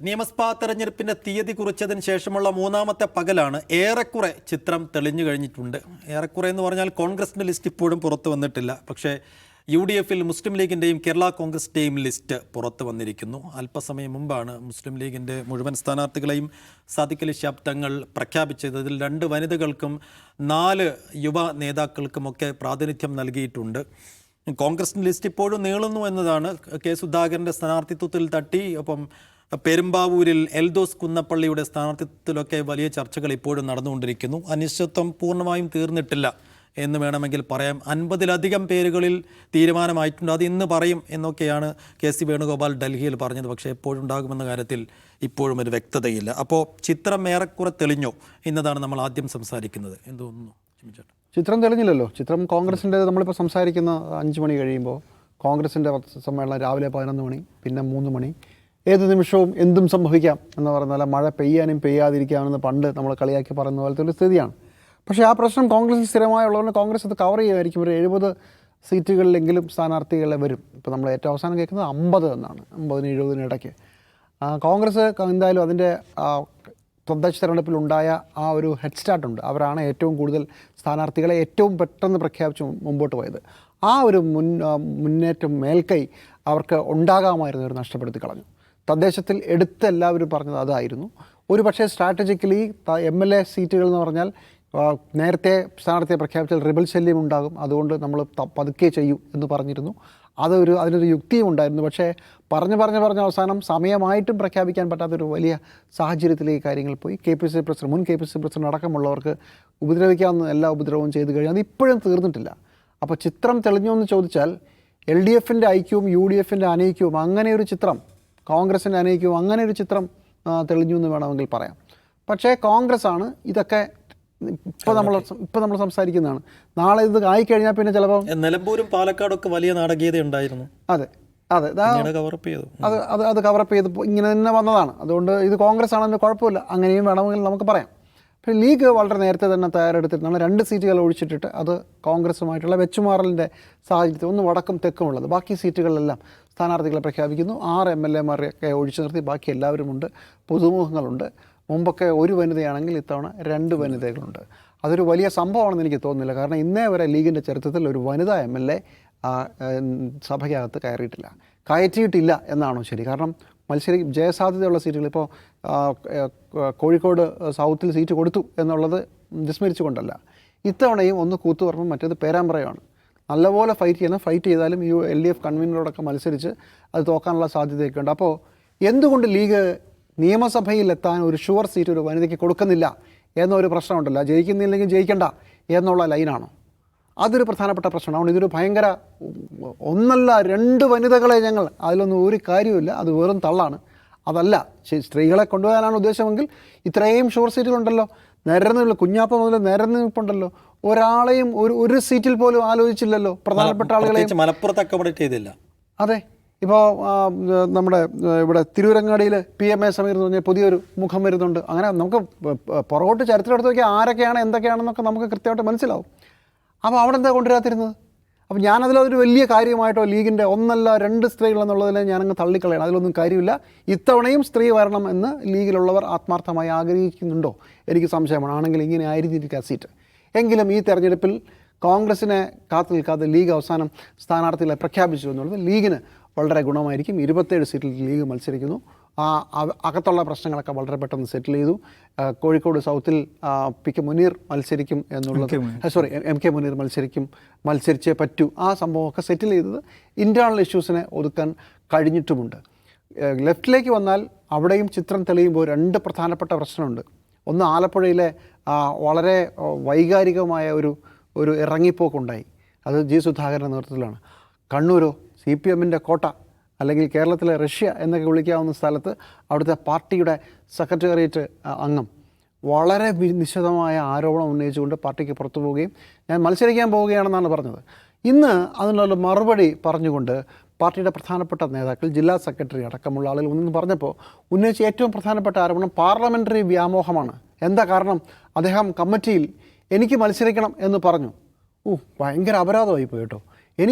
നിയമസഭാ തെരഞ്ഞെടുപ്പിന്റെ തീയതി കുറിച്ചതിന് ശേഷമുള്ള മൂന്നാമത്തെ പകലാണ് ഏറെക്കുറെ ചിത്രം തെളിഞ്ഞു കഴിഞ്ഞിട്ടുണ്ട്. ഏറെക്കുറെ എന്ന് പറഞ്ഞാൽ കോൺഗ്രസിന്റെ ലിസ്റ്റ് ഇപ്പോഴും പുറത്തു വന്നിട്ടില്ല. പക്ഷേ UDFിൽ മുസ്ലിം ലീഗിൻ്റെയും കേരള കോൺഗ്രസിൻ്റെയും ലിസ്റ്റ് പുറത്തു വന്നിരിക്കുന്നു. അല്പസമയം മുമ്പാണ് മുസ്ലിം ലീഗിൻ്റെ മുഴുവൻ സ്ഥാനാർത്ഥികളെയും സാദിഖ് അലി ശിഹാബ് തങ്ങൾ പ്രഖ്യാപിച്ചത്. ഇതിൽ 2 വനിതകൾക്കും 4 യുവ നേതാക്കൾക്കുമൊക്കെ പ്രാതിനിധ്യം നൽകിയിട്ടുണ്ട്. കോൺഗ്രസിൻ്റെ ലിസ്റ്റ് ഇപ്പോഴും നീളുന്നു എന്നതാണ്. കെ സുധാകരൻ്റെ സ്ഥാനാർത്ഥിത്വത്തിൽ തട്ടി, ഒപ്പം പെരുമ്പാവൂരിൽ എൽദോസ് കുന്നപ്പള്ളിയുടെ സ്ഥാനാർത്ഥിത്വത്തിലൊക്കെ വലിയ ചർച്ചകൾ ഇപ്പോഴും നടന്നുകൊണ്ടിരിക്കുന്നു. അനിശ്ചിതത്വം പൂർണ്ണമായും തീർന്നിട്ടില്ല എന്ന് വേണമെങ്കിൽ പറയാം. 50-ലധികം പേരുകളിൽ തീരുമാനമായിട്ടുണ്ട്. അത് ഇന്ന് പറയും എന്നൊക്കെയാണ് KC വേണുഗോപാൽ ഡൽഹിയിൽ പറഞ്ഞത്. പക്ഷേ എപ്പോഴുണ്ടാകുമെന്ന കാര്യത്തിൽ ഇപ്പോഴും ഒരു വ്യക്തതയില്ല. അപ്പോൾ ചിത്രം ഏറെക്കുറെ തെളിഞ്ഞോ എന്നതാണ് നമ്മൾ ആദ്യം സംസാരിക്കുന്നത്. എന്തോന്നു ചിത്രം തെളിഞ്ഞില്ലല്ലോ. ചിത്രം കോൺഗ്രസിൻ്റെ നമ്മളിപ്പോൾ സംസാരിക്കുന്ന 5 മണി കഴിയുമ്പോൾ കോൺഗ്രസിൻ്റെ സമ്മേളനം രാവിലെ 11 മണി, പിന്നെ 3 മണി. ഏത് നിമിഷവും എന്തും സംഭവിക്കാം എന്ന് പറയുന്ന മഴ പെയ്യാനും പെയ്യാതിരിക്കാമെന്ന് പണ്ട് നമ്മൾ കളിയാക്കി പറയുന്ന പോലത്തെ ഒരു സ്ഥിതിയാണ്. പക്ഷേ ആ പ്രശ്നം കോൺഗ്രസിൽ സ്ഥിരമായുള്ളതുകൊണ്ട് കോൺഗ്രസ് അത് കവർ ചെയ്യുമായിരിക്കും. ഒരു 70 സീറ്റുകളിലെങ്കിലും സ്ഥാനാർത്ഥികളെ വരും. ഇപ്പോൾ നമ്മൾ ഏറ്റവും അവസാനം കേൾക്കുന്നത് 50 എന്നാണ്. 50-70 ഇടയ്ക്ക് കോൺഗ്രസ് എന്തായാലും അതിൻ്റെ തദ്ദേശ തെരഞ്ഞെടുപ്പിലുണ്ടായ ആ ഒരു ഹെഡ് സ്റ്റാർട്ടുണ്ട്. അവരാണ് ഏറ്റവും കൂടുതൽ സ്ഥാനാർത്ഥികളെ ഏറ്റവും പെട്ടെന്ന് പ്രഖ്യാപിച്ച് മുമ്പോട്ട് പോയത്. ആ ഒരു മുന്നേറ്റം മേൽക്കൈ അവർക്ക് ഉണ്ടാകാമായിരുന്നവർ നഷ്ടപ്പെടുത്തി കളഞ്ഞു. തദ്ദേശത്തിൽ എടുത്ത് എല്ലാവരും പറഞ്ഞത് അതായിരുന്നു. ഒരു പക്ഷേ സ്ട്രാറ്റജിക്കലി MLA സീറ്റുകൾ എന്ന് പറഞ്ഞാൽ നേരത്തെ സ്ഥാനാർത്ഥിയെ പ്രഖ്യാപിച്ചാൽ റിബൽ ശല്യം ഉണ്ടാകും, അതുകൊണ്ട് നമ്മൾ പതുക്കെ ചെയ്യൂ എന്ന് പറഞ്ഞിരുന്നു. അതിനൊരു യുക്തിയും ഉണ്ടായിരുന്നു. പക്ഷേ പറഞ്ഞ് അവസാനം സമയമായിട്ടും പ്രഖ്യാപിക്കാൻ പറ്റാത്തൊരു വലിയ സാഹചര്യത്തിലേക്ക് കാര്യങ്ങൾ പോയി. മുൻ KPCC പ്രസിഡന്റ് അടക്കമുള്ളവർക്ക് ഉപദ്രവിക്കാവുന്ന എല്ലാ ഉപദ്രവവും ചെയ്തു കഴിഞ്ഞാൽ അതിപ്പോഴും തീർന്നിട്ടില്ല. അപ്പോൾ ചിത്രം തെളിഞ്ഞോ എന്ന് ചോദിച്ചാൽ LDFിൻ്റെ ഐക്യവും UDFിൻ്റെ അനൈക്യവും അങ്ങനെ ഒരു ചിത്രം, കോൺഗ്രസിൻ്റെ അനൈക്യവും അങ്ങനെ ഒരു ചിത്രം തെളിഞ്ഞു എന്ന് വേണമെങ്കിൽ പറയാം. പക്ഷേ കോൺഗ്രസ് ആണ് ഇതൊക്കെ ഇപ്പോൾ നമ്മൾ സംസാരിക്കുന്നതാണ്. നാളെ ഇത് ആയിക്കഴിഞ്ഞാൽ പിന്നെ ചിലപ്പോൾ നിലമ്പൂരും പാലക്കാടൊക്കെ വലിയ നാടകീയത ഉണ്ടായിരുന്നു. അതെ അത് കവറപ്പ് ചെയ്ത് ഇങ്ങനെ തന്നെ വന്നതാണ്. അതുകൊണ്ട് ഇത് കോൺഗ്രസ് ആണെന്ന് കുഴപ്പമില്ല, അങ്ങനെയും വേണമെങ്കിൽ നമുക്ക് പറയാം. പക്ഷേ ലീഗ് വളരെ നേരത്തെ തന്നെ തയ്യാറെടുത്തിട്ടാണ് 2 സീറ്റുകൾ ഒഴിച്ചിട്ടിട്ട് അത് കോൺഗ്രസുമായിട്ടുള്ള വെച്ചുമാറലിൻ്റെ സാഹചര്യത്തിൽ ഒന്ന് വടക്കും തെക്കുമുള്ളത്. ബാക്കി സീറ്റുകളിലെല്ലാം സ്ഥാനാർത്ഥികളെ പ്രഖ്യാപിക്കുന്നു. 6 MLA-മാരെയൊക്കെ ഒഴിച്ചു നിർത്തി ബാക്കി എല്ലാവരുമുണ്ട്. പുതുമുഖങ്ങളുണ്ട്. മുമ്പൊക്കെ ഒരു വനിതയാണെങ്കിൽ ഇത്തവണ 2 വനിതകളുണ്ട്. അതൊരു വലിയ സംഭവമാണെന്ന് എനിക്ക് തോന്നുന്നില്ല. കാരണം ഇന്നേ വരെ ലീഗിൻ്റെ ചരിത്രത്തിൽ ഒരു വനിതാ MLA സഭയ്ക്കകത്ത് കയറ്റിയിട്ടില്ല എന്നാണോ ശരി? കാരണം ജയസാധ്യതയുള്ള സീറ്റുകൾ ഇപ്പോൾ കോഴിക്കോട് സൗത്തിൽ സീറ്റ് കൊടുത്തു എന്നുള്ളത് വിസ്മരിച്ചുകൊണ്ടല്ല. ഇത്തവണയും ഒന്ന് കൂത്തുപറമ്പും മറ്റേത് പേരാമ്പ്രയുമാണ്. നല്ലപോലെ ഫൈറ്റ് ചെയ്താലും LDF കൺവീനറോടൊക്കെ മത്സരിച്ച് അത് തോക്കാനുള്ള സാധ്യതയൊക്കെ ഉണ്ട്. അപ്പോൾ എന്തുകൊണ്ട് ലീഗ് നിയമസഭയിലെത്താൻ ഒരു ഷുവർ സീറ്റ് ഒരു വനിതയ്ക്ക് കൊടുക്കുന്നില്ല എന്നൊരു പ്രശ്നമുണ്ടല്ലോ. ജയിക്കുന്നില്ലെങ്കിൽ ജയിക്കണ്ട എന്നുള്ള ലൈനാണോ? അതൊരു പ്രധാനപ്പെട്ട പ്രശ്നമാണ്. അതുകൊണ്ട് ഇതൊരു ഭയങ്കര 1-2 വനിതകളെ അതിലൊന്നും ഒരു കാര്യമില്ല, അത് വെറും തള്ളാണ്. അതല്ല, സ്ത്രീകളെ കൊണ്ടുപോകാനാണ് ഉദ്ദേശമെങ്കിൽ ഇത്രയും ഷുവർ സീറ്റുകളുണ്ടല്ലോ. നിരന്നില്ല, കുഞ്ഞാപ്പ മുതൽ നിരന്നിപ്പുണ്ടല്ലോ. ഒരാളെയും ഒരു സീറ്റിൽ പോലും ആലോചിച്ചില്ലല്ലോ. പ്രധാനപ്പെട്ട ആളുകളെയും മലപ്പുറത്ത് അക്കോമഡേറ്റ് ചെയ്തില്ല. അതെ, ഇപ്പോൾ നമ്മുടെ ഇവിടെ തിരൂരങ്ങാടിയിൽ PMA സമീർ എന്ന് പറഞ്ഞാൽ പുതിയൊരു മുഖം വരുന്നുണ്ട്. അങ്ങനെ നമുക്ക് പുറകോട്ട് ചരിത്രം എടുത്ത് നോക്കിയാൽ ആരൊക്കെയാണ് എന്തൊക്കെയാണെന്നൊക്കെ നമുക്ക് കൃത്യമായിട്ട് മനസ്സിലാവും. അപ്പോൾ അവിടെ എന്താ കൊണ്ടുവരാത്തിരുന്നത്? അപ്പോൾ ഞാനതിലൊരു വലിയ കാര്യമായിട്ടോ ലീഗിൻ്റെ 1-2 സ്ത്രീകളെന്നുള്ളതിൽ ഞാനങ്ങ് തള്ളിക്കളയണം. അതിലൊന്നും കാര്യമില്ല. ഇത്തവണയും സ്ത്രീ വരണം എന്ന് ലീഗിലുള്ളവർ ആത്മാർത്ഥമായി ആഗ്രഹിക്കുന്നുണ്ടോ? എനിക്ക് സംശയമാണ്. ആണെങ്കിൽ ഇങ്ങനെ ആയിരുന്നിരിക്കുക സീറ്റ്. എങ്കിലും ഈ തെരഞ്ഞെടുപ്പിൽ കോൺഗ്രസിനെ കാത്തു നിൽക്കാതെ ലീഗ് അവസാനം സ്ഥാനാർത്ഥികളെ പ്രഖ്യാപിച്ചു എന്നുള്ളത് ലീഗിന് വളരെ ഗുണമായിരിക്കും. 27 സീറ്റിൽ ലീഗ് മത്സരിക്കുന്നു. അകത്തുള്ള പ്രശ്നങ്ങളൊക്കെ വളരെ പെട്ടെന്ന് സെറ്റിൽ ചെയ്തു. കോഴിക്കോട് സൗത്തിൽ MK മുനീർ മത്സരിക്കും എന്നുള്ളത് MK മുനീർ മത്സരിച്ചേ പറ്റൂ. ആ സംഭവമൊക്കെ സെറ്റിൽ ചെയ്തത് ഇൻറ്റേർണൽ ഇഷ്യൂസിനെ ഒതുക്കാൻ കഴിഞ്ഞിട്ടുമുണ്ട്. ലെഫ്റ്റിലേക്ക് വന്നാൽ അവിടെയും ചിത്രം തെളിയുമ്പോൾ 2 പ്രധാനപ്പെട്ട പ്രശ്നമുണ്ട്. ഒന്ന്, ആലപ്പുഴയിലെ വളരെ വൈകാരികമായ ഒരു ഇറങ്ങിപ്പോക്കുണ്ടായി. അത് സുധാകരൻ്റെ നേതൃത്വത്തിലാണ്. കണ്ണൂരോ CPMൻ്റെ കോട്ട, അല്ലെങ്കിൽ കേരളത്തിലെ റഷ്യ എന്നൊക്കെ വിളിക്കാവുന്ന സ്ഥലത്ത് അവിടുത്തെ പാർട്ടിയുടെ സെക്രട്ടേറിയറ്റ് അംഗം വളരെ നിശിതമായ ആരോപണം ഉന്നയിച്ചുകൊണ്ട് പാർട്ടിക്ക് പുറത്തു പോവുകയും ഞാൻ മത്സരിക്കാൻ പോവുകയാണെന്നാണ് പറഞ്ഞത്. ഇന്ന് അതിനുള്ള മറുപടി പറഞ്ഞുകൊണ്ട് പാർട്ടിയുടെ പ്രധാനപ്പെട്ട നേതാക്കൾ, ജില്ലാ സെക്രട്ടറി അടക്കമുള്ള ആളുകൾ ഒന്നെന്ന് പറഞ്ഞപ്പോൾ ഉന്നയിച്ച ഏറ്റവും പ്രധാനപ്പെട്ട ആരോപണം പാർലമെൻ്ററി വ്യാമോഹമാണ്. എന്താ കാരണം? അദ്ദേഹം കമ്മിറ്റിയിൽ എനിക്ക് മത്സരിക്കണം എന്ന് പറഞ്ഞു. ഭയങ്കര അപരാധമായി പോയി കേട്ടോ.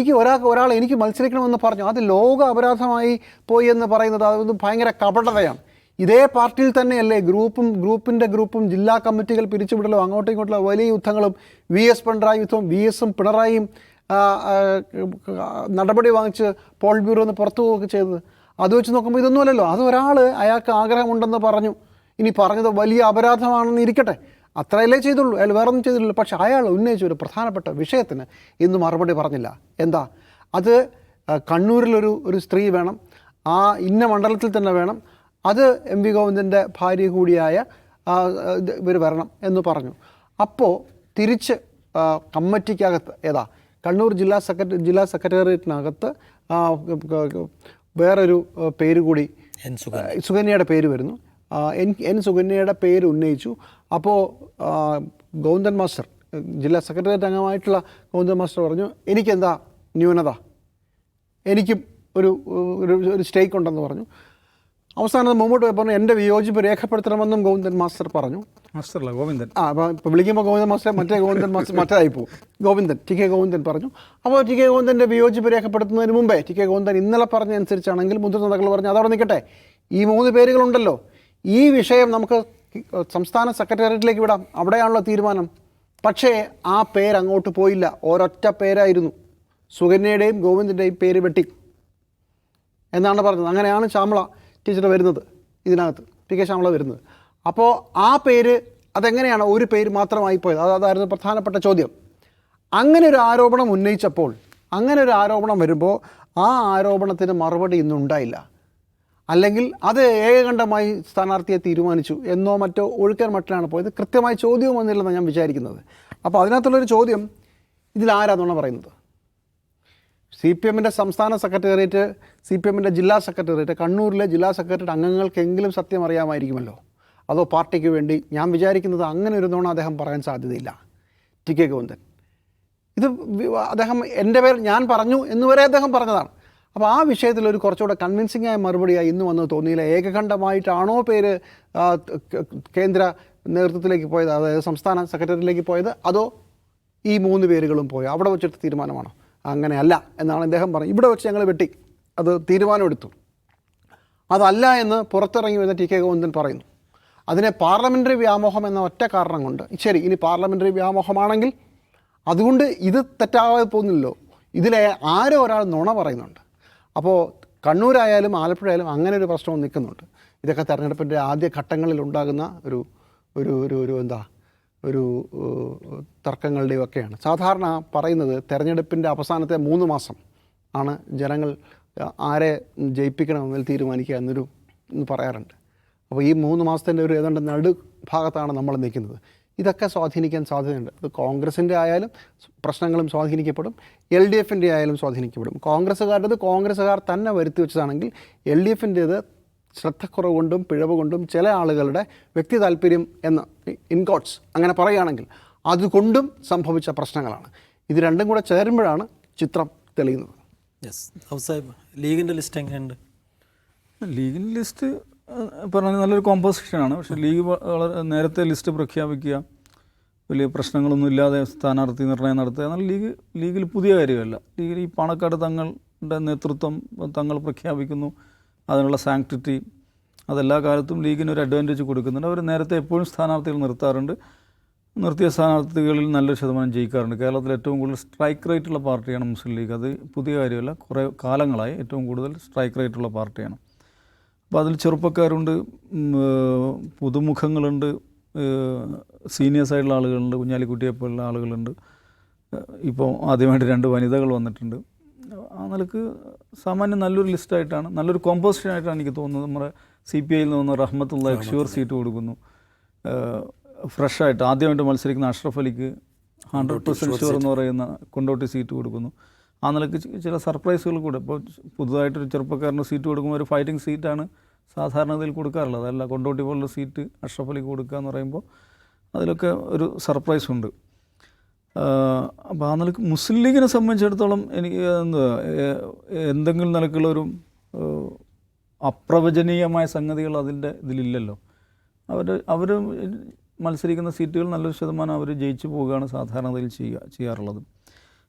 ഒരാൾ എനിക്ക് മത്സരിക്കണമെന്ന് പറഞ്ഞു, അത് ലോക അപരാധമായി പോയി എന്ന് പറയുന്നത് അത് ഭയങ്കര കപടതയാണ്. ഇതേ പാർട്ടിയിൽ തന്നെയല്ലേ ഗ്രൂപ്പും ജില്ലാ കമ്മിറ്റികൾ പിരിച്ചുവിടലും അങ്ങോട്ടും ഇങ്ങോട്ടുള്ള വലിയ യുദ്ധങ്ങളും VS പിണറായി യുദ്ധവും VSഉം പിണറായിയും നടപടി വാങ്ങിച്ച് പോൾ ബ്യൂറോ നിന്ന് പുറത്തു പോവുകയൊക്കെ ചെയ്തത്. അത് വെച്ച് നോക്കുമ്പോൾ ഇതൊന്നുമല്ലല്ലോ. അത് ഒരാൾ അയാൾക്ക് ആഗ്രഹമുണ്ടെന്ന് പറഞ്ഞു, ഇനി പറഞ്ഞത് വലിയ അപരാധമാണെന്ന് ഇരിക്കട്ടെ, അത്രയല്ലേ ചെയ്തുള്ളൂ, അയാൾ വേറെ ഒന്നും ചെയ്തിട്ടുള്ളൂ. പക്ഷേ അയാൾ ഉന്നയിച്ച ഒരു പ്രധാനപ്പെട്ട വിഷയത്തിന് ഇന്ന് മറുപടി പറഞ്ഞില്ല. എന്താ അത്? കണ്ണൂരിലൊരു സ്ത്രീ വേണം, ആ ഇന്ന മണ്ഡലത്തിൽ തന്നെ വേണം, അത് MV ഗോവിന്ദൻ്റെ ഭാര്യ കൂടിയായ ഇവർ വരണം എന്ന് പറഞ്ഞു. അപ്പോൾ തിരിച്ച് കമ്മിറ്റിക്കകത്ത് കണ്ണൂർ ജില്ലാ സെക്രട്ടേറിയറ്റിനകത്ത് വേറൊരു പേര് കൂടി സുകന്യയുടെ പേര് വരുന്നു. സുകന്യയുടെ പേര് ഉന്നയിച്ചു. അപ്പോൾ ഗോവിന്ദൻ മാസ്റ്റർ, ജില്ലാ സെക്രട്ടേറിയറ്റ് അംഗമായിട്ടുള്ള ഗോവിന്ദൻ മാസ്റ്റർ പറഞ്ഞു, എനിക്കെന്താ ന്യൂനത, എനിക്കും ഒരു സ്റ്റേക്ക് ഉണ്ടെന്ന് പറഞ്ഞു. അവസാനം മുമ്പോട്ട് പോയി പറഞ്ഞു എൻ്റെ വിയോജിപ്പ് രേഖപ്പെടുത്തണമെന്നും ഗോവിന്ദൻ മാസ്റ്റർ പറഞ്ഞു. മാസ്റ്ററല്ല, ഗോവിന്ദൻ. അപ്പോൾ ഇപ്പോൾ വിളിക്കുമ്പോൾ ഗോവിന്ദൻ മാസ്റ്റർ മറ്റേ ഗോവിന്ദൻ മാസ്റ്റർ മറ്റേതായി പോകും. TK ഗോവിന്ദൻ പറഞ്ഞു. അപ്പോൾ TK ഗോവിന്ദൻ്റെ വിയോജിപ്പ് രേഖപ്പെടുത്തുന്നതിന് മുമ്പേ TK ഗോവിന്ദൻ ഇന്നലെ പറഞ്ഞതനുസരിച്ചാണെങ്കിൽ മുതിർന്ന നേതാക്കൾ പറഞ്ഞു അതവിടെ നിൽക്കട്ടെ, ഈ 3 പേരുകളുണ്ടല്ലോ, ഈ വിഷയം നമുക്ക് സംസ്ഥാന സെക്രട്ടേറിയറ്റിലേക്ക് വിടാം, അവിടെയാണല്ലോ തീരുമാനം. പക്ഷേ ആ പേര് അങ്ങോട്ട് പോയില്ല, ഒരൊറ്റ പേരായിരുന്നു. സുകന്യയുടെയും ഗോവിന്ദൻ്റെയും പേര് വെട്ടി എന്നാണ് പറഞ്ഞത്. അങ്ങനെയാണ് ശ്യാമള ടീച്ചർ വരുന്നത് ഇതിനകത്ത്, PK ശ്യാമള വരുന്നത്. അപ്പോൾ ആ പേര് അതെങ്ങനെയാണ് ഒരു പേര് മാത്രമായി പോയത്? അതായിരുന്നു പ്രധാനപ്പെട്ട ചോദ്യം. അങ്ങനെ ഒരു ആരോപണം ഉന്നയിച്ചപ്പോൾ, അങ്ങനെ ഒരു ആരോപണം വരുമ്പോൾ ആ ആരോപണത്തിന് മറുപടി ഇന്നുണ്ടായില്ല. അല്ലെങ്കിൽ അത് ഏകകണ്ഠമായി സ്ഥാനാർത്ഥിയെ തീരുമാനിച്ചു എന്നോ മറ്റോ ഒഴുക്കൻ മട്ടിലാണ് പോയത്. കൃത്യമായി ചോദ്യവും വന്നില്ലെന്നാണ് ഞാൻ വിചാരിക്കുന്നത്. അപ്പോൾ അതിനകത്തുള്ളൊരു ചോദ്യം, ഇതിലാരാണെന്നാണ് പറയുന്നത്? CPMൻ്റെ സംസ്ഥാന സെക്രട്ടേറിയറ്റ്, CPMൻ്റെ ജില്ലാ സെക്രട്ടേറിയറ്റ്, കണ്ണൂരിലെ ജില്ലാ സെക്രട്ടേറിയറ്റ് അംഗങ്ങൾക്കെങ്കിലും സത്യം അറിയാമായിരിക്കുമല്ലോ, അതോ പാർട്ടിക്ക് വേണ്ടി? ഞാൻ വിചാരിക്കുന്നത് അങ്ങനെ ഒരു നോണ അദ്ദേഹം പറയാൻ സാധ്യതയില്ല. TK ഗോവിന്ദൻ ഇത് അദ്ദേഹം എൻ്റെ പേര് ഞാൻ പറഞ്ഞു എന്നുവരെ അദ്ദേഹം പറഞ്ഞതാണ്. അപ്പോൾ ആ വിഷയത്തിൽ ഒരു കുറച്ചുകൂടെ കൺവിൻസിംഗ് ആയ മറുപടിയായി ഇന്ന് വന്നത് തോന്നിയില്ല. ഏകകണ്ഠമായിട്ടാണോ പേര് കേന്ദ്ര നേതൃത്വത്തിലേക്ക് പോയത്, അതായത് സംസ്ഥാന സെക്രട്ടറിയിലേക്ക് പോയത്, അതോ ഈ 3 പേരുകളും പോയോ? അവിടെ വെച്ചിട്ട് തീരുമാനമാണോ? അങ്ങനെയല്ല എന്നാണ് അദ്ദേഹം പറഞ്ഞത്. ഇവിടെ വെച്ച് ഞങ്ങൾ വെട്ടി അത് തീരുമാനമെടുത്തു. അതല്ല എന്ന് പുറത്തിറങ്ങി വരുന്ന TK ഗോവിന്ദൻ പറയുന്നു. അതിനെ പാർലമെൻ്ററി വ്യാമോഹം എന്ന ഒറ്റ കാരണം കൊണ്ട്, ശരി, ഇനി പാർലമെൻ്ററി വ്യാമോഹമാണെങ്കിൽ അതുകൊണ്ട് ഇത് തെറ്റാവാതെ പോകുന്നില്ലല്ലോ, ഇതിലെ ആരോ ഒരാൾ നുണ പറയുന്നുണ്ട്. അപ്പോൾ കണ്ണൂരായാലും ആലപ്പുഴ ആയാലും അങ്ങനെ ഒരു പ്രശ്നവും നിൽക്കുന്നുണ്ട്. ഇതൊക്കെ തെരഞ്ഞെടുപ്പിൻ്റെ ആദ്യ ഘട്ടങ്ങളിൽ ഉണ്ടാകുന്ന ഒരു തർക്കങ്ങളുടെയും ഒക്കെയാണ്. സാധാരണ പറയുന്നത് തെരഞ്ഞെടുപ്പിൻ്റെ അവസാനത്തെ 3 മാസം ആണ് ജനങ്ങൾ ആരെ ജയിപ്പിക്കണമെന്ന് തീരുമാനിക്കുക എന്ന് പറയാറുണ്ട്. അപ്പോൾ ഈ 3 മാസത്തിൻ്റെ ഒരു ഏതാണ്ട് നടുഭാഗത്താണ് നമ്മൾ നിൽക്കുന്നത്. ഇതൊക്കെ സ്വാധീനിക്കാൻ സാധ്യതയുണ്ട്. അത് കോൺഗ്രസിൻ്റെ ആയാലും പ്രശ്നങ്ങളും സ്വാധീനിക്കപ്പെടും, LDFൻ്റെ ആയാലും സ്വാധീനിക്കപ്പെടും. കോൺഗ്രസ്സുകാർ തന്നെ വരുത്തി വെച്ചതാണെങ്കിൽ LDFൻ്റേത് ശ്രദ്ധക്കുറവ് കൊണ്ടും പിഴവ് കൊണ്ടും ചില ആളുകളുടെ വ്യക്തി താല്പര്യം എന്ന് ഇൻകോട്ട്സ് അങ്ങനെ പറയുകയാണെങ്കിൽ അതുകൊണ്ടും സംഭവിച്ച പ്രശ്നങ്ങളാണ്. ഇത് രണ്ടും കൂടെ ചേരുമ്പോഴാണ് ചിത്രം തെളിയുന്നത്. ലീഗിൻ്റെ ലിസ്റ്റ് എങ്ങനെയുണ്ട്? ലീഗിൻ്റെ ലിസ്റ്റ് പറഞ്ഞാൽ നല്ലൊരു കോമ്പോസിഷനാണ്. പക്ഷേ ലീഗ് വളരെ നേരത്തെ ലിസ്റ്റ് പ്രഖ്യാപിക്കുക, വലിയ പ്രശ്നങ്ങളൊന്നും ഇല്ലാതെ സ്ഥാനാർത്ഥി നിർണ്ണയം നടത്തുക എന്നാൽ ലീഗിൽ പുതിയ കാര്യമല്ല. ലീഗിൽ ഈ പാണക്കാട് തങ്ങളുടെ നേതൃത്വം തങ്ങൾ പ്രഖ്യാപിക്കുന്നു, അതിനുള്ള സാങ്ക്ടിറ്റി അതെല്ലാ കാലത്തും ലീഗിനൊരു അഡ്വാൻറ്റേജ് കൊടുക്കുന്നുണ്ട്. അവർ നേരത്തെ എപ്പോഴും സ്ഥാനാർത്ഥികൾ നിർത്താറുണ്ട്. നിർത്തിയ സ്ഥാനാർത്ഥികളിൽ നല്ലൊരു ശതമാനം ജയിക്കാറുണ്ട്. കേരളത്തിൽ ഏറ്റവും കൂടുതൽ സ്ട്രൈക്ക് റേറ്റുള്ള പാർട്ടിയാണ് മുസ്ലിം ലീഗ്. അത് പുതിയ കാര്യമല്ല, കുറേ കാലങ്ങളായി ഏറ്റവും കൂടുതൽ സ്ട്രൈക്ക് റേറ്റുള്ള പാർട്ടിയാണ്. അപ്പോൾ അതിൽ ചെറുപ്പക്കാരുണ്ട്, പുതുമുഖങ്ങളുണ്ട്, സീനിയേഴ്സായിട്ടുള്ള ആളുകളുണ്ട്, കുഞ്ഞാലിക്കുട്ടിയെപ്പോലുള്ള ആളുകളുണ്ട്. ഇപ്പോൾ ആദ്യമായിട്ട് 2 വനിതകൾ വന്നിട്ടുണ്ട്. ആ നിലക്ക് സാമാന്യം നല്ലൊരു ലിസ്റ്റായിട്ടാണ്, നല്ലൊരു കോമ്പോസിഷനായിട്ടാണ് എനിക്ക് തോന്നുന്നത്. നമ്മുടെ CPIയിൽ നിന്ന് റഹ്മത്തുള്ള ഷുവർ സീറ്റ് കൊടുക്കുന്നു. ഫ്രഷായിട്ട് ആദ്യമായിട്ട് മത്സരിക്കുന്ന അഷ്റഫ് അലിക്ക് 100% ഷുവർ എന്ന് പറയുന്ന കൊണ്ടോട്ടി സീറ്റ് കൊടുക്കുന്നു. ആ നിലക്ക് ചില സർപ്രൈസുകൾ കൂടെ. ഇപ്പോൾ പുതുതായിട്ടൊരു ചെറുപ്പക്കാരന് സീറ്റ് കൊടുക്കുമ്പോൾ ഒരു ഫൈറ്റിംഗ് സീറ്റാണ് സാധാരണഗതിയിൽ കൊടുക്കാറുള്ളത്. അതല്ല, കൊണ്ടോട്ടി പോലുള്ള സീറ്റ് അഷ്റഫ് അലിക്ക് കൊടുക്കുക എന്ന് പറയുമ്പോൾ അതിലൊക്കെ ഒരു സർപ്രൈസ് ഉണ്ട്. അപ്പോൾ ആ നിലക്ക് മുസ്ലിം ലീഗിനെ സംബന്ധിച്ചിടത്തോളം എനിക്ക് എന്തെങ്കിലും നിലക്കുള്ളൊരു അപ്രവചനീയമായ സംഗതികൾ ഇതിലില്ലല്ലോ. അവർ മത്സരിക്കുന്ന സീറ്റുകൾ നല്ലൊരു ശതമാനം അവർ ജയിച്ചു പോവുകയാണ് സാധാരണഗതിയിൽ ചെയ്യാറുള്ളത്.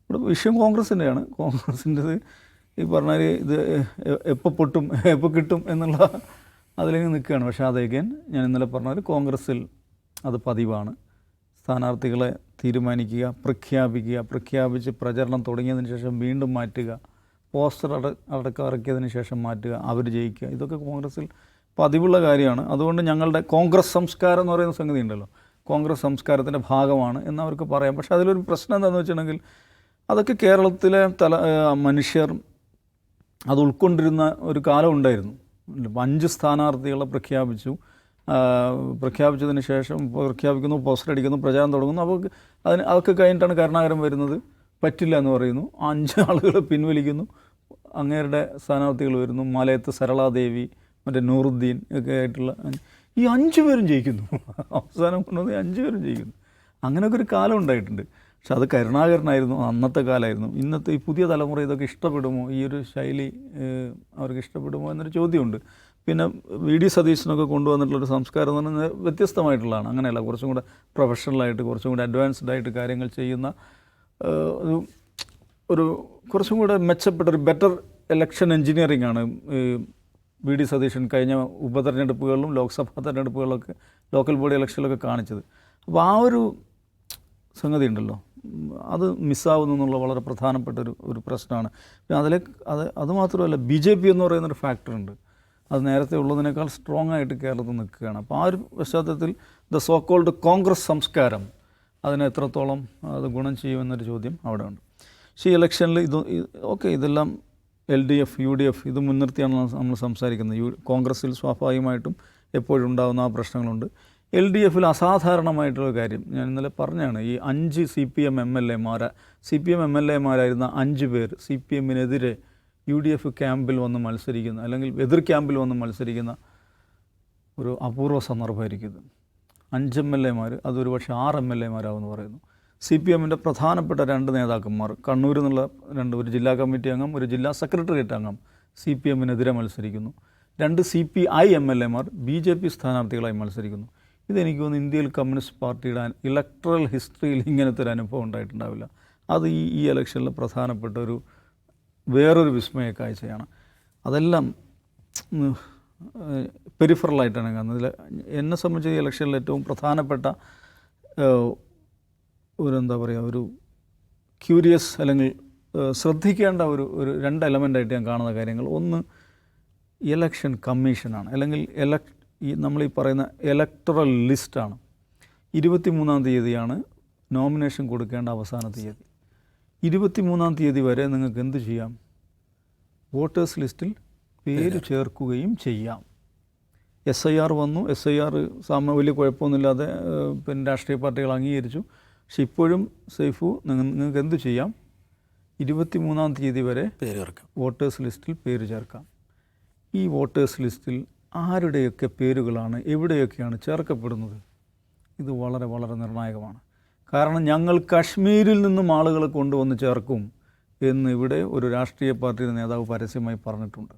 ഇവിടെ വിഷയം കോൺഗ്രസിൻ്റെയാണ്. കോൺഗ്രസിൻ്റെത് ഈ പറഞ്ഞാൽ ഇത് എപ്പോൾ പൊട്ടും എപ്പോൾ കിട്ടും എന്നുള്ള അതിലേക്ക് നിൽക്കുകയാണ്. പക്ഷേ അതേക്കൻ ഞാൻ ഇന്നലെ പറഞ്ഞ കോൺഗ്രസ്സിൽ അത് പതിവാണ്. സ്ഥാനാർത്ഥികളെ തീരുമാനിക്കുക, പ്രഖ്യാപിച്ച് പ്രചരണം തുടങ്ങിയതിന് ശേഷം വീണ്ടും മാറ്റുക, പോസ്റ്റർ അടക്കം ഇറക്കിയതിന് ശേഷം മാറ്റുക, അവർ ജയിക്കുക. ഇതൊക്കെ കോൺഗ്രസ്സിൽ പതിവുള്ള കാര്യമാണ്. അതുകൊണ്ട് ഞങ്ങളുടെ കോൺഗ്രസ് സംസ്കാരം എന്ന് പറയുന്ന സംഗതി ഉണ്ടല്ലോ, കോൺഗ്രസ് സംസ്കാരത്തിൻ്റെ ഭാഗമാണ് എന്നവർക്ക് പറയാം. പക്ഷേ അതിലൊരു പ്രശ്നം എന്താണെന്ന് വെച്ചിട്ടുണ്ടെങ്കിൽ അതൊക്കെ കേരളത്തിലെ മനുഷ്യർ അത് ഉൾക്കൊണ്ടിരുന്ന ഒരു കാലം ഉണ്ടായിരുന്നു. 5 സ്ഥാനാർത്ഥികളെ പ്രഖ്യാപിച്ചതിന് ശേഷം പ്രഖ്യാപിക്കുന്നു, പോസ്റ്റർ അടിക്കുന്നു, പ്രചാരണം തുടങ്ങുന്നു. അപ്പോൾ അതൊക്കെ കഴിഞ്ഞിട്ടാണ് കരുണാകരൻ വരുന്നത്. പറ്റില്ല എന്ന് പറയുന്നു, 5 ആളുകൾ പിൻവലിക്കുന്നു, അങ്ങേരുടെ സ്ഥാനാർത്ഥികൾ വരുന്നു. മലയത്ത് സരളാദേവി, മറ്റേ നൂറുദ്ദീൻ ഒക്കെ ആയിട്ടുള്ള ഈ 5 പേരും ജയിക്കുന്നു. അവസാനം കൊണ്ടുവന്ന് 5 പേരും ജയിക്കുന്നു. അങ്ങനെയൊക്കെ ഒരു കാലം ഉണ്ടായിട്ടുണ്ട്. പക്ഷെ അത് കരുണാകരനായിരുന്നു, അന്നത്തെ കാലമായിരുന്നു. ഇന്നത്തെ ഈ പുതിയ തലമുറ ഇതൊക്കെ ഇഷ്ടപ്പെടുമോ, ഈ ഒരു ശൈലി അവർക്ക് ഇഷ്ടപ്പെടുമോ എന്നൊരു ചോദ്യമുണ്ട്. പിന്നെ വി.ഡി. സതീശനൊക്കെ കൊണ്ടുവന്നിട്ടുള്ളൊരു സംസ്കാരം എന്ന് പറഞ്ഞാൽ വ്യത്യസ്തമായിട്ടുള്ളതാണ്. അങ്ങനെയല്ല, കുറച്ചും കൂടെ പ്രൊഫഷണലായിട്ട്, കുറച്ചും കൂടെ അഡ്വാൻസ്ഡ് ആയിട്ട് കാര്യങ്ങൾ ചെയ്യുന്ന ഒരു കുറച്ചും കൂടെ മെച്ചപ്പെട്ട ഒരു ബെറ്റർ ഇലക്ഷൻ എൻജിനീയറിംഗ് ആണ് വി.ഡി. സതീശൻ കഴിഞ്ഞ ഉപതെരഞ്ഞെടുപ്പുകളിലും ലോക്സഭാ തെരഞ്ഞെടുപ്പുകളിലൊക്കെ ലോക്കൽ ബോഡി ഇലക്ഷനിലൊക്കെ കാണിച്ചത്. അപ്പോൾ ആ ഒരു സംഗതി ഉണ്ടല്ലോ, അത് മിസ്സാവുന്നു എന്നുള്ള വളരെ പ്രധാനപ്പെട്ട ഒരു പ്രശ്നമാണ്. പിന്നെ അതുമാത്രമല്ല, BJP എന്ന് പറയുന്നൊരു ഫാക്ടറുണ്ട്. അത് നേരത്തെ ഉള്ളതിനേക്കാൾ സ്ട്രോങ് ആയിട്ട് കേരളത്തിൽ നിൽക്കുകയാണ്. അപ്പോൾ ആ ഒരു പശ്ചാത്തലത്തിൽ ദ സോ കോൾഡ് കോൺഗ്രസ് സംസ്കാരം അതിന് എത്രത്തോളം അത് ഗുണം ചെയ്യുമെന്നൊരു ചോദ്യം അവിടെ ഉണ്ട്. പക്ഷേ ഈ ഇലക്ഷനിൽ ഇതെല്ലാം LDF, UDF ഇത് മുൻനിർത്തിയാണ് നമ്മൾ സംസാരിക്കുന്നത്. കോൺഗ്രസ്സിൽ സ്വാഭാവികമായിട്ടും എപ്പോഴും ഉണ്ടാകുന്ന ആ പ്രശ്നങ്ങളുണ്ട്. LDFൽ അസാധാരണമായിട്ടുള്ള കാര്യം ഞാൻ ഇന്നലെ പറഞ്ഞാണ്. ഈ 5 CPM MLAമാരായിരുന്ന 5 പേർ CPMനെതിരെ UDF ക്യാമ്പിൽ വന്ന് മത്സരിക്കുന്ന, അല്ലെങ്കിൽ എതിർ ക്യാമ്പിൽ വന്ന് മത്സരിക്കുന്ന ഒരു അപൂർവ സന്ദർഭമായിരിക്കും. 5 MLAമാർ, അതൊരു പക്ഷേ 6 MLAമാരാവെന്ന് പറയുന്നു. CPMൻ്റെ പ്രധാനപ്പെട്ട 2 നേതാക്കന്മാർ, കണ്ണൂരിൽ നിന്നുള്ള ഒരു ജില്ലാ കമ്മിറ്റി അംഗം, ഒരു ജില്ലാ സെക്രട്ടേറിയറ്റ് അംഗം CPMനെതിരെ മത്സരിക്കുന്നു. 2 CPI MLAമാർ BJP സ്ഥാനാർത്ഥികളായി മത്സരിക്കുന്നു. ഇതെനിക്ക് തോന്നുന്നു ഇന്ത്യയിൽ കമ്മ്യൂണിസ്റ്റ് പാർട്ടിയുടെ ഇലക്ട്രൽ ഹിസ്റ്ററിയിൽ ഇങ്ങനത്തെ ഒരു അനുഭവം ഉണ്ടായിട്ടുണ്ടാവില്ല. അത് ഈ ഇലക്ഷനിൽ പ്രധാനപ്പെട്ട വേറൊരു വിസ്മയ കാഴ്ചയാണ്. അതെല്ലാം പെരിഫറലായിട്ടാണ് കാണുന്നത്. എന്നെ സംബന്ധിച്ച് ഈ ഇലക്ഷനിൽ ഏറ്റവും പ്രധാനപ്പെട്ട ഒരു ക്യൂരിയസ് അല്ലെങ്കിൽ ശ്രദ്ധിക്കേണ്ട ഒരു 2 എലമെൻ്റായിട്ട് ഞാൻ കാണുന്ന കാര്യങ്ങൾ, ഒന്ന് ഇലക്ഷൻ കമ്മീഷനാണ്, അല്ലെങ്കിൽ നമ്മൾ ഈ പറയുന്ന ഇലക്ടറൽ ലിസ്റ്റാണ്. 23-ാം തീയതിയാണ് നോമിനേഷൻ കൊടുക്കേണ്ട അവസാന തീയതി. 23-ാം തീയതി വരെ നിങ്ങൾക്ക് എന്ത് ചെയ്യാം? വോട്ടേഴ്സ് ലിസ്റ്റിൽ പേര് ചേർക്കുകയും ചെയ്യാം. SIR വന്നു, SIR വലിയ കുഴപ്പമൊന്നുമില്ലാതെ പിന്നെ രാഷ്ട്രീയ പാർട്ടികൾ അംഗീകരിച്ചു. പക്ഷെ ഇപ്പോഴും സൈഫു നിങ്ങൾക്ക് എന്ത് ചെയ്യാം? 23-ാം തീയതി വരെ വോട്ടേഴ്സ് ലിസ്റ്റിൽ പേര് ചേർക്കാം. ഈ വോട്ടേഴ്സ് ലിസ്റ്റിൽ ആരുടെയൊക്കെ പേരുകളാണ് എവിടെയൊക്കെയാണ് ചേർക്കപ്പെടുന്നത്? ഇത് വളരെ വളരെ നിർണായകമാണ്. കാരണം ഞങ്ങൾ കാശ്മീരിൽ നിന്നും ആളുകളെ കൊണ്ടുവന്ന് ചേർക്കും എന്ന് ഇവിടെ ഒരു രാഷ്ട്രീയ പാർട്ടിയുടെ നേതാവ് പരസ്യമായി പറഞ്ഞിട്ടുണ്ട്.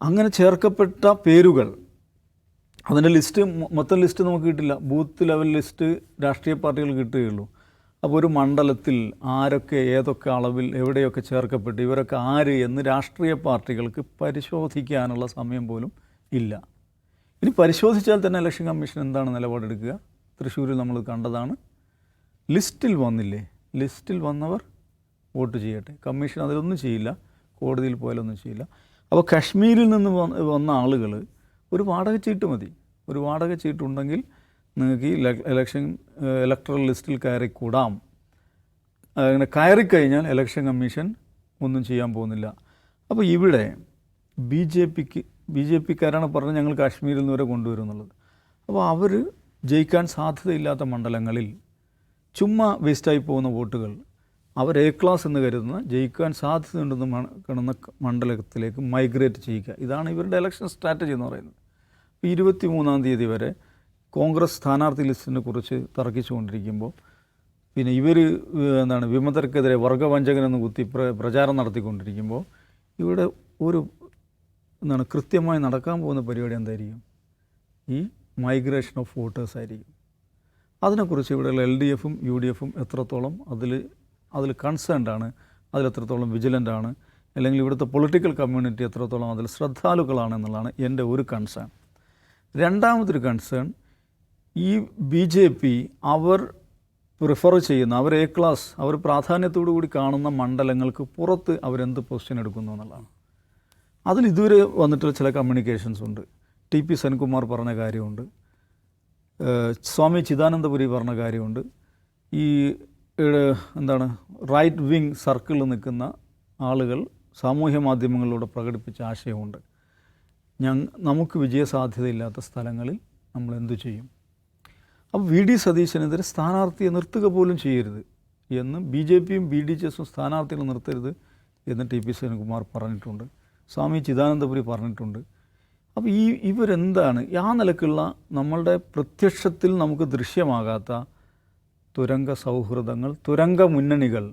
അങ്ങനെ ചേർക്കപ്പെട്ട പേരുകൾ, അതിൻ്റെ ലിസ്റ്റ്, മൊത്തം ലിസ്റ്റ് നമുക്ക് കിട്ടില്ല. ബൂത്ത് ലെവൽ ലിസ്റ്റ് രാഷ്ട്രീയ പാർട്ടികൾ കിട്ടുകയുള്ളൂ. അപ്പോൾ ഒരു മണ്ഡലത്തിൽ ആരൊക്കെ ഏതൊക്കെ അളവിൽ എവിടെയൊക്കെ ചേർക്കപ്പെട്ടു, ഇവരൊക്കെ ആര് എന്ന് രാഷ്ട്രീയ പാർട്ടികൾക്ക് പരിശോധിക്കാനുള്ള സമയം പോലും ഇല്ല. ഇനി പരിശോധിച്ചാൽ തന്നെ ഇലക്ഷൻ കമ്മീഷൻ എന്താണ് നിലപാടെടുക്കുക? തൃശ്ശൂരിൽ നമ്മൾ കണ്ടതാണ്. ലിസ്റ്റിൽ വന്നില്ലേ, ലിസ്റ്റിൽ വന്നവർ വോട്ട് ചെയ്യട്ടെ. കമ്മീഷൻ അതിലൊന്നും ചെയ്യില്ല, കോടതിയിൽ പോയാലൊന്നും ചെയ്യില്ല. അപ്പോൾ കാശ്മീരിൽ നിന്ന് വന്ന ആളുകൾ ഒരു വാടക ചീട്ട് മതി. ഒരു വാടക ചീട്ടുണ്ടെങ്കിൽ നിങ്ങൾക്ക് ഈ ഇലക്ട്രൽ ലിസ്റ്റിൽ കയറിക്കൂടാം. അങ്ങനെ കയറിക്കഴിഞ്ഞാൽ ഇലക്ഷൻ കമ്മീഷൻ ഒന്നും ചെയ്യാൻ പോകുന്നില്ല. അപ്പോൾ ഇവിടെ ബി ജെ പിക്കാരാണ് പറഞ്ഞത് ഞങ്ങൾ കാശ്മീരിൽ നിന്ന് വരെ കൊണ്ടുവരും എന്നുള്ളത്. അപ്പോൾ അവർ ജയിക്കാൻ സാധ്യതയില്ലാത്ത മണ്ഡലങ്ങളിൽ ചുമ്മാ വേസ്റ്റായി പോകുന്ന വോട്ടുകൾ അവർ A ക്ലാസ് എന്ന് കരുതുന്ന ജയിക്കാൻ സാധ്യതയുണ്ടെന്ന് കാണുന്ന മണ്ഡലത്തിലേക്ക് മൈഗ്രേറ്റ് ചെയ്യുക. ഇതാണ് ഇവരുടെ ഇലക്ഷൻ സ്ട്രാറ്റജി എന്ന് പറയുന്നത്. 23-ാം തീയതി വരെ കോൺഗ്രസ് സ്ഥാനാർത്ഥി ലിസ്റ്റിനെ കുറിച്ച് തർക്കിച്ചുകൊണ്ടിരിക്കുമ്പോൾ പിന്നെ ഇവർ വിമതർക്കെതിരെ വർഗവഞ്ചകനെന്ന് കുത്തി പ്രചാരം നടത്തിക്കൊണ്ടിരിക്കുമ്പോൾ ഇവിടെ കൃത്യമായി നടക്കാൻ പോകുന്ന പരിപാടി എന്തായിരിക്കും? ഈ മൈഗ്രേഷൻ ഓഫ് വോട്ടേഴ്സ് ആയിരിക്കും. അതിനെക്കുറിച്ച് ഇവിടെയുള്ള LDFും UDFും എത്രത്തോളം അതിൽ കൺസേൺഡ് ആണ്, അതിലെത്രത്തോളം വിജിലൻ്റ് ആണ് അല്ലെങ്കിൽ ഇവിടുത്തെ പൊളിറ്റിക്കൽ കമ്മ്യൂണിറ്റി എത്രത്തോളം അതിൽ ശ്രദ്ധാലുക്കളാണ് എന്നുള്ളതാണ് എൻ്റെ ഒരു കൺസേൺ. രണ്ടാമതൊരു കൺസേൺ, ഈ BJP അവർ പ്രിഫർ ചെയ്യുന്ന, അവർ A ക്ലാസ്, അവർ പ്രാധാന്യത്തോടു കൂടി കാണുന്ന മണ്ഡലങ്ങൾക്ക് പുറത്ത് അവരെന്ത് പൊസിഷൻ എടുക്കുന്നു എന്നുള്ളതാണ്. അതിൽ ഇതുവരെ വന്നിട്ടുള്ള ചില കമ്മ്യൂണിക്കേഷൻസ് ഉണ്ട്. TP സെൻകുമാർ പറഞ്ഞ കാര്യമുണ്ട്, സ്വാമി ചിദാനന്ദപുരി പറഞ്ഞ കാര്യമുണ്ട്, ഈ എന്താണ് റൈറ്റ് വിങ് സർക്കിളിൽ നിൽക്കുന്ന ആളുകൾ സാമൂഹ്യ മാധ്യമങ്ങളിലൂടെ പ്രകടിപ്പിച്ച ആശയമുണ്ട്. നമുക്ക് വിജയസാധ്യതയില്ലാത്ത സ്ഥലങ്ങളിൽ നമ്മൾ എന്തു ചെയ്യും? അപ്പോൾ VD സതീശനെതിരെ സ്ഥാനാർത്ഥിയെ നിർത്തുക പോലും ചെയ്യരുത് എന്ന് BJPയും BDJസും സ്ഥാനാർത്ഥികളെ നിർത്തരുത് എന്ന് TP സെൻകുമാർ പറഞ്ഞിട്ടുണ്ട്, സ്വാമി ചിദാനന്ദപുരി പറഞ്ഞിട്ടുണ്ട്. അപ്പോൾ ഇവരെന്താണ് ആ നിലക്കുള്ള നമ്മളുടെ പ്രത്യക്ഷത്തിൽ നമുക്ക് ദൃശ്യമാകാത്ത തുരങ്ക സൗഹൃദങ്ങൾ, തുരങ്ക മുന്നണികൾ,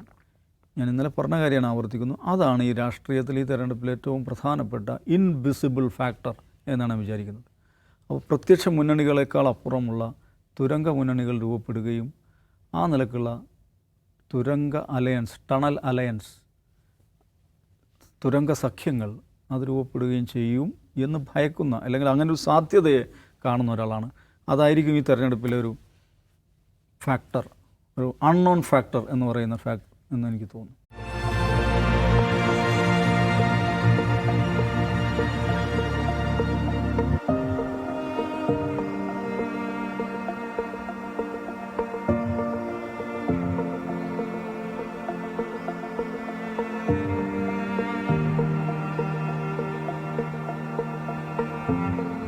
ഞാൻ ഇന്നലെ പറഞ്ഞ കാര്യമാണ് ആവർത്തിക്കുന്നു, അതാണ് ഈ രാഷ്ട്രീയത്തിൽ ഈ തെരഞ്ഞെടുപ്പിൽ ഏറ്റവും പ്രധാനപ്പെട്ട ഇൻവിസിബിൾ ഫാക്ടർ എന്നാണ് ഞാൻ വിചാരിക്കുന്നത്. അപ്പോൾ പ്രത്യക്ഷ മുന്നണികളെക്കാൾ അപ്പുറമുള്ള തുരങ്ക മുന്നണികൾ രൂപപ്പെടുകയും ആ നിലക്കുള്ള തുരങ്ക അലയൻസ്, ടണൽ അലയൻസ്, തുരങ്ക സഖ്യങ്ങൾ അത് രൂപപ്പെടുകയും ചെയ്യും എന്ന് ഭയക്കുന്ന, അല്ലെങ്കിൽ അങ്ങനെ ഒരു സാധ്യതയെ കാണുന്ന ഒരാളാണ്. അതായിരിക്കും ഈ തെരഞ്ഞെടുപ്പിലെ ഒരു ഫാക്ടർ, ഒരു അൺനോൺ ഫാക്ടർ എന്ന് പറയുന്ന ഫാക്ടർ എന്ന് എനിക്ക് തോന്നുന്നു.